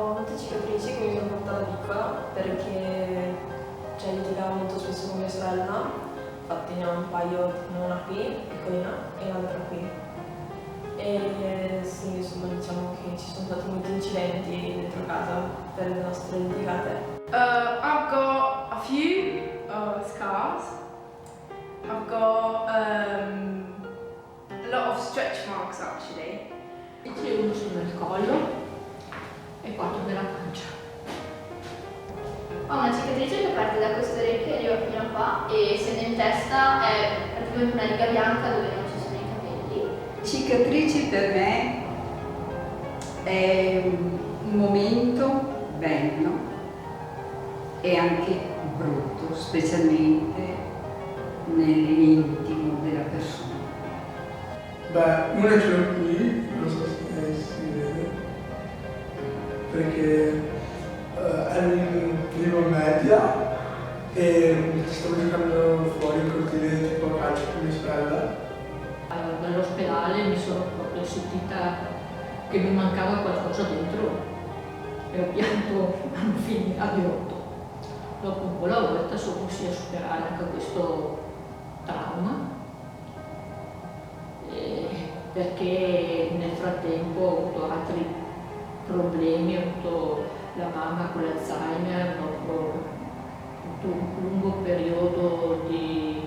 Ho molte cicatrici che mi sono fatta da piccola perché litigavo molto spesso con mia sorella, infatti ne ho un paio, una qui, piccolina, e l'altra qui. E sì, insomma diciamo che ci sono stati molti incidenti dentro casa per le nostre litigate. I've got a few scars. I've got a lot of stretch marks actually. Uno sul collo e 4 nella pancia. Ho una cicatrice che parte da questo orecchio e arriva fino a qua e se in testa è praticamente una riga bianca dove non ci sono i capelli. Cicatrici per me è un momento bello e anche brutto, specialmente nell'intimo della persona. Beh, una ce l'ho qui, non so se si vede, perché ero in prima media e stavo giocando fuori in cortile tipo a calcio con mia sorella. Dall'ospedale mi sono proprio sentita che mi mancava qualcosa dentro e ho pianto fino a 8. Dopo un po' la volta sono riuscita a superare anche questo trauma. Perché nel frattempo ho avuto altri problemi, ho avuto la mamma con l'Alzheimer, dopo un lungo periodo che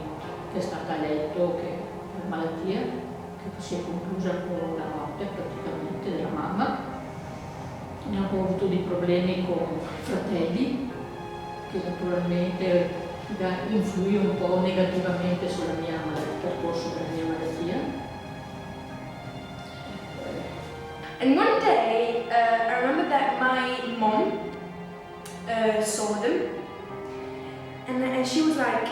è stata a letto, per malattia, che si è conclusa con la morte praticamente della mamma. Ne ho avuto dei problemi con i fratelli, che naturalmente influì un po' negativamente sul percorso della mia malattia. And one day, I remember that my mom saw them, and she was like,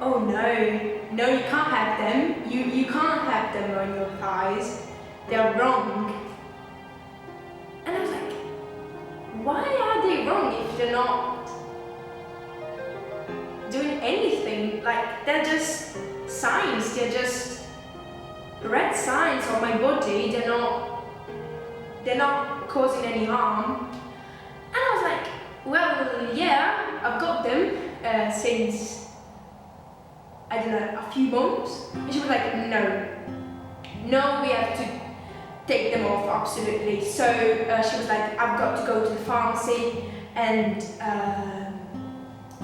"Oh no, you can't have them. You can't have them on your thighs. They're wrong." And I was like, "Why are they wrong if they're not doing anything? Like they're just signs. They're just red signs on my body. They're not causing any harm." And I was like, "Well, yeah, I've got them since, I don't know, a few months." And she was like, no, we have to take them off, absolutely. So she was like, "I've got to go to the pharmacy and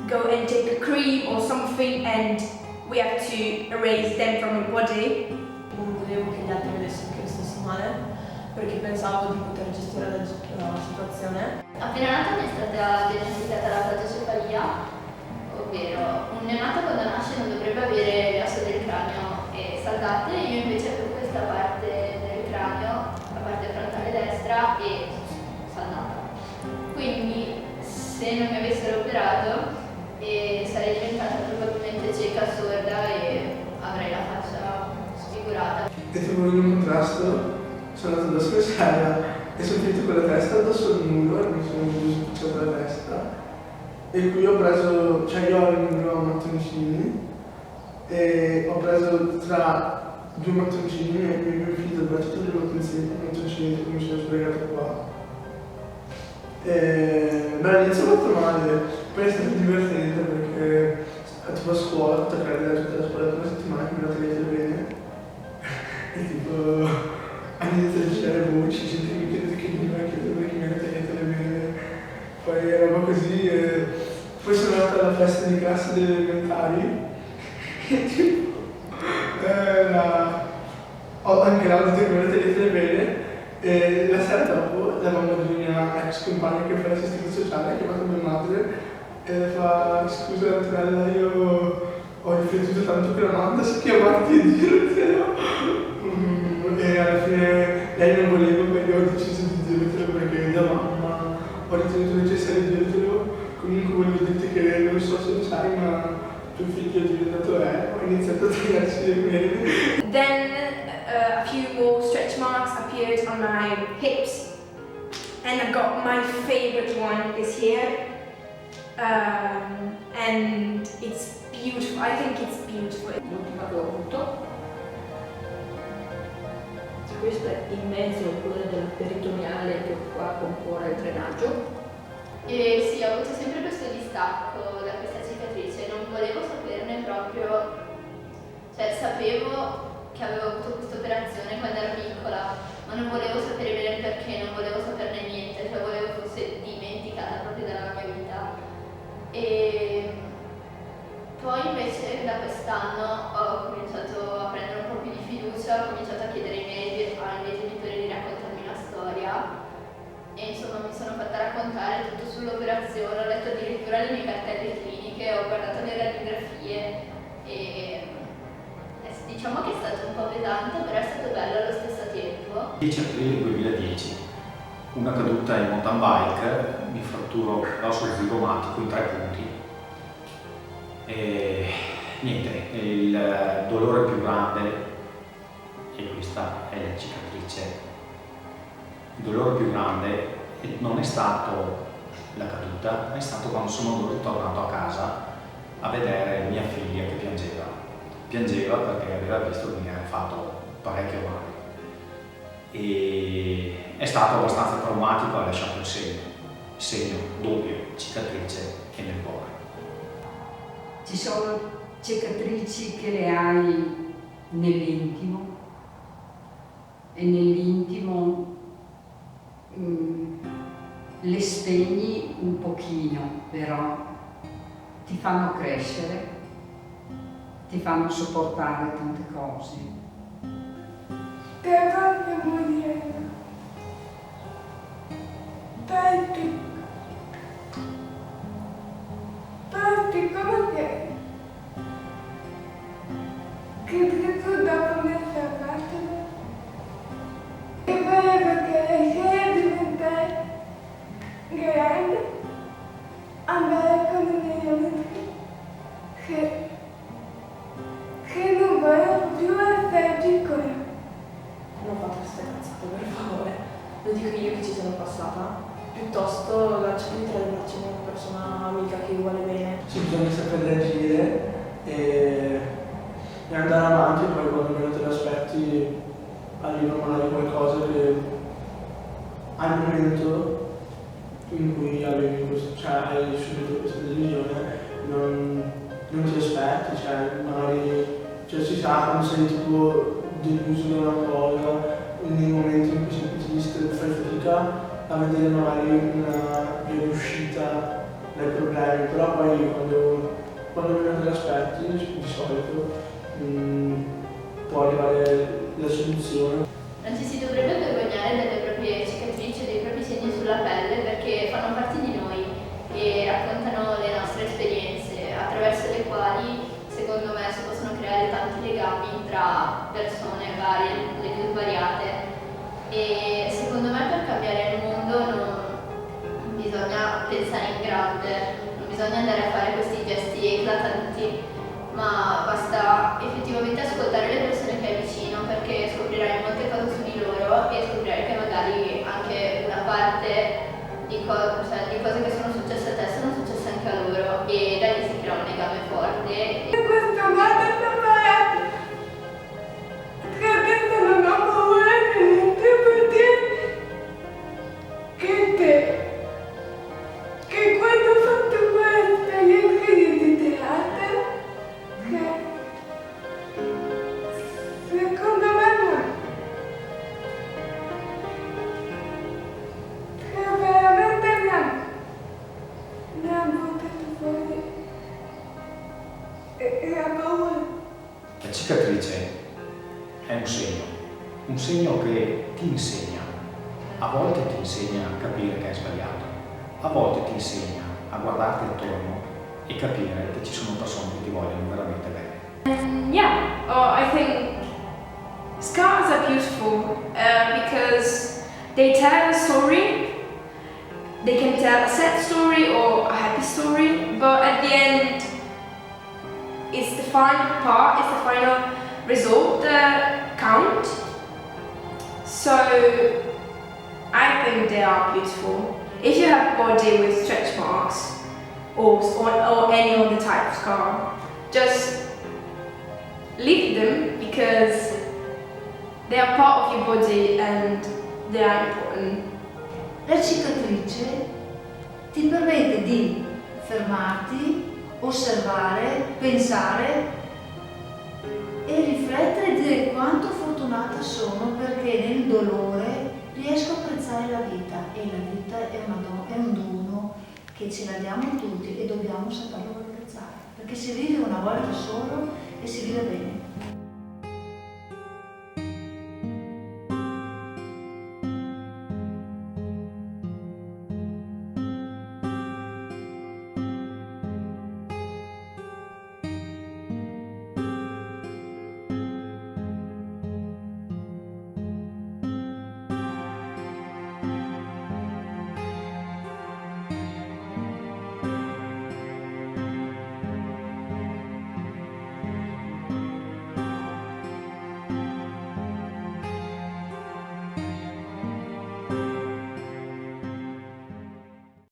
go and take a cream or something, and we have to erase them from your body." Non volevo che gli altri vedessero che io stessi male, perché pensavo di poter gestire la situazione. Appena nata mi è stata diagnosticata la plagiocefalia, ovvero un neonato quando nasce non dovrebbe avere le ossa del cranio saldate, io invece avevo questa parte del cranio, la parte frontale destra, e saldata. Quindi se non mi avessero operato sarei diventata probabilmente cieca, sorda e avrei la faccia sfigurata. E tipo in un contrasto sono andato da speciale e sono finito con la testa addosso al muro e mi sono spicciato la testa. E qui ho preso, cioè io ho il muro a mattoncini e ho preso tra 2 mattoncini e quindi ho finito il braccetto dei mattoncini che mi sono sbregato qua. Beh, all'inizio ho fatto male, poi è stato divertente perché tipo a scuola, tutta la scuola per una settimana che me la tenete bene. E tipo all'inizio a girare voci, gente mi chiede che mi va a chiedere perché me la tenete bene. Poi eravamo così e poi sono andato alla festa di classe delle elementari e tipo ho anche l'audio che me la tenete bene. E la sera dopo la mamma di mia ex compagna che fa l'assistente sociale ha chiamato mia madre e fa: "Scusa Antonella, io ho riflettuto tanto che la manda a chiamarti e dirtelo." E alla fine lei non voleva, ma io ho deciso di dirtelo perché da mamma ho ritenuto necessario dirtelo. Comunque volevo dirti che non so se lo sai, ma tuo figlio è diventato ho iniziato a tagliarsi le mele. Then a few more stretch marks appeared on my hips, and I've got my favorite one is here, and it's beautiful. I think it's beautiful. L'ultima che ho avuto questo è in mezzo a quello del peritoneale che qua compone il drenaggio. E sì, ho avuto sempre questo distacco da questa cicatrice, non volevo saperne proprio, cioè sapevo che avevo avuto questa operazione quando ero piccola, ma non volevo sapere bene il perché, non volevo saperne niente, cioè volevo fosse dimenticata proprio dalla mia vita. E poi invece da quest'anno ho cominciato a prendere un po' più di fiducia, ho cominciato a chiedere ai miei genitori di raccontarmi una storia e insomma mi sono fatta raccontare tutto sull'operazione, ho letto addirittura le mie cartelle cliniche, ho guardato le radiografie e diciamo che è stato un po' pesante, però è stato bello allo stesso tempo. 10 aprile 2010, una caduta in mountain bike, mi fratturo l'osso zigomatico in 3 punti. E niente, il dolore più grande, e questa è la cicatrice, il dolore più grande non è stato la caduta, è stato quando sono ritornato a casa a vedere mia figlia che piangeva. Piangeva perché aveva visto che mi aveva fatto parecchio male. E è stato abbastanza traumatico, ha lasciato il segno doppio, cicatrice e nel cuore. Ci sono cicatrici che le hai nell'intimo e nell'intimo le spegni un pochino, però ti fanno crescere, ti fanno sopportare tante cose. Te voglio morire. Parti come te. Che tu dopo mi hai salvato. È vero che la sera diventare grande, andare con i miei amici, che non voglio più essere piccola. Non fate queste cazzate, per favore. Lo dico io che ci sono passata. Piuttosto lasciami tra le braccia di una persona amica che vuole bene. Sì, bisogna saper reagire e andare avanti, poi quando meno te l'aspetti arriva magari qualcosa che al momento in cui avevi hai subito questa decisione non ti aspetti, magari si sa quando sei tipo deluso da una cosa, nei momenti in cui fai fatica a vedere magari una via d'uscita dai problemi, però poi quando meno te l'aspetti di solito può arrivare la soluzione. Non ci si dovrebbe vergognare delle proprie cicatrici, dei propri segni sulla pelle perché fanno parte di noi e raccontano le nostre esperienze attraverso le quali secondo me si possono creare tanti legami tra persone varie, le più svariate e secondo me per cambiare il mondo non bisogna pensare in grande, non bisogna andare a fare questi gesti eclatanti, ma basta effettivamente ascoltare le persone che hai vicino perché scoprirai molte cose su di loro e scoprirai che magari anche una parte di cose che sono successe a te sono successe anche a loro e da lì si crea un legame forte. In questo modo ho imparato che adesso non ho paura di niente perché che quando ho fatto quell'esperienza di teatro che secondo me che veramente mi ha buttato fuori e ha paura. La cicatrice è un segno che ti insegna, a volte ti insegna a capire che hai sbagliato, a volte ti insegna a guardarti attorno e capire che ci sono persone che ti vogliono veramente bene. I think scars are beautiful because they tell a story. They can tell a sad story or a happy story, but at the end, it's the final part, it's the final result that count. So I think they are beautiful. If you have a body with stretch marks or any other type of scar, just leave them because They are part of your body and they are important. La cicatrice ti permette di fermarti, osservare, pensare e riflettere e dire quanto fortunata sono perché nel dolore riesco a apprezzare la vita e la vita è un dono che ce l'abbiamo tutti e dobbiamo saperlo valorizzare perché si vive una volta solo e si vive bene.